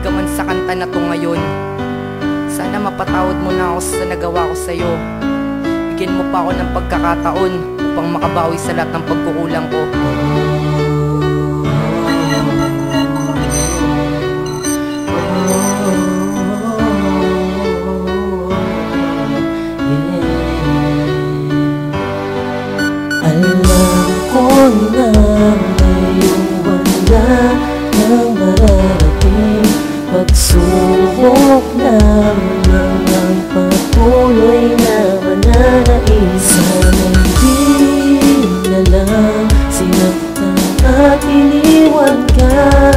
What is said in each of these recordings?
nakikinig ka man sa kanta na to ngayon, sana mapatawad mo na ako sa nagawa ko sa'yo. Bigyan mo pa ako ng pagkakataon upang makabawi sa lahat ng pagkukulang ko. Alam ko na ngayong wala nang mararating pagsubok lamang ang patuloy na mananais. Sana hindi na lang sinaktan at iniwan ka.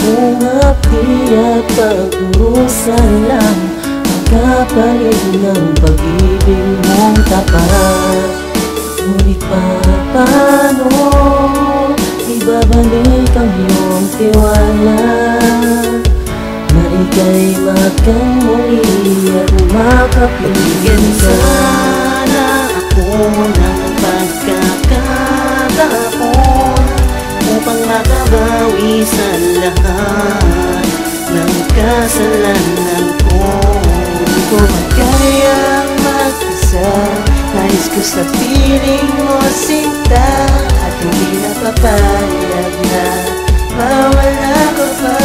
Kung hapdi at pagdurusa lang ang kapalit ng pag-ibig mong tapat. Ngunit paano ibabalik ang iyong tiwala na ika'y makan muli at makapiligyan ka? Sana ako ng pagkakataon upang makabawi sa lahat ng kasalanan ko. Kung kayang mag-isa, nais ko sa piling mo sinta, at hindi napapayag na mawala ko pa.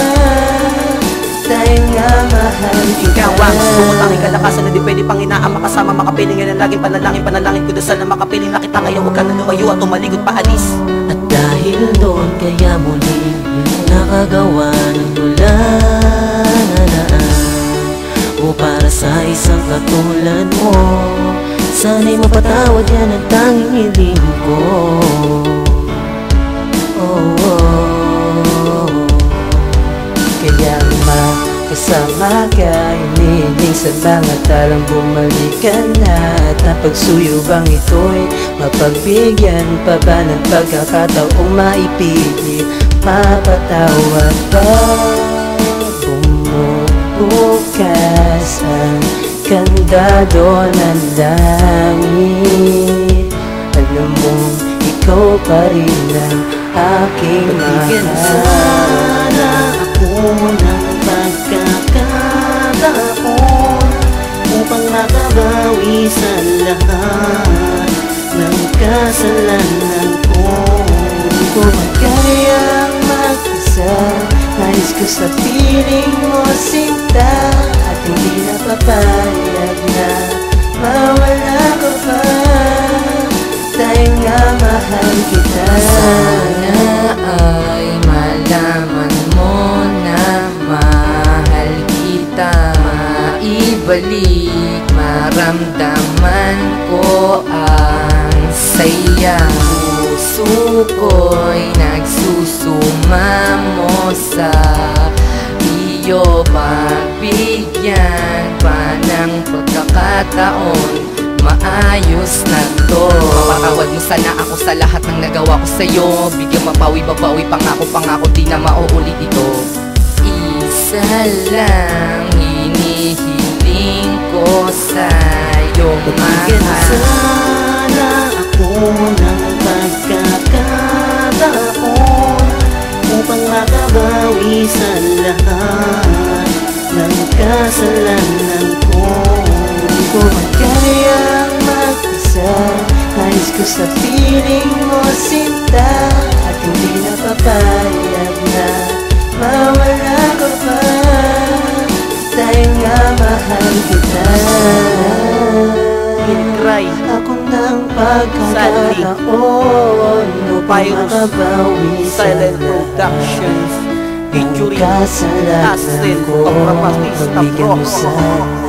Dahil nga mahal kita. Ikaw ang sumutangin kalakasan na di pwede pang inaama kasama makapiling. Yan ang laging panalangin ko dasal na makapiling na kita. Kaya huwag ka nanukayo at tumalikod paalis. At dahil doon kaya muli nakagawa ng mula na naan. O para sa isang katulad mo, sana'y mapatawad yan ang tanging hiling ko. Kaya makasama ka, hinihiling sa mga talang bumalik ka na. At napagsuyubang ito'y mapagbigyan pa ba ng pagkakataong maipigil, mapatawad pa. Bumubukas ang kandado ng langit. Alam mong ikaw pa rin ang aking mahal. Sana ako ng pagkakataon upang makabawi sa lahat ng kasalanan ko. Kung kayang mag-isa, nais ko sa piling mo sinta, at hindi napapayag na mawala ko pa. Dahil nga mahal kita. Sana ay malaman mo na mahal kita. Maibalik maramdaman ko ang saya. Puso ko'y nagsusumamo sa iyo. Pagbigyan pa ng pagkakataon, maayos na to. Mapatawad mo sana ako sa lahat ng nagawa ko sa'yo. Bigyan mapawi-babawi, pangako di na mauulit ito. Isa lang hinihiling ko sa'yo, Bigyan mahal. sana ako ng pagkakataon upang makabawi sa lahat ng kasalanan ko. Kung kayang mag-isa, nais ko sa piling mo sinta, at hindi napapayag na mawala ko pa. Dahil nga mahal kita. Cry Ako ng pagkakataon upang makabawi sa Silent lahat Productions ng featuring kasalanan Asel ko. Pagpapatista Bigyan mo Pro. sana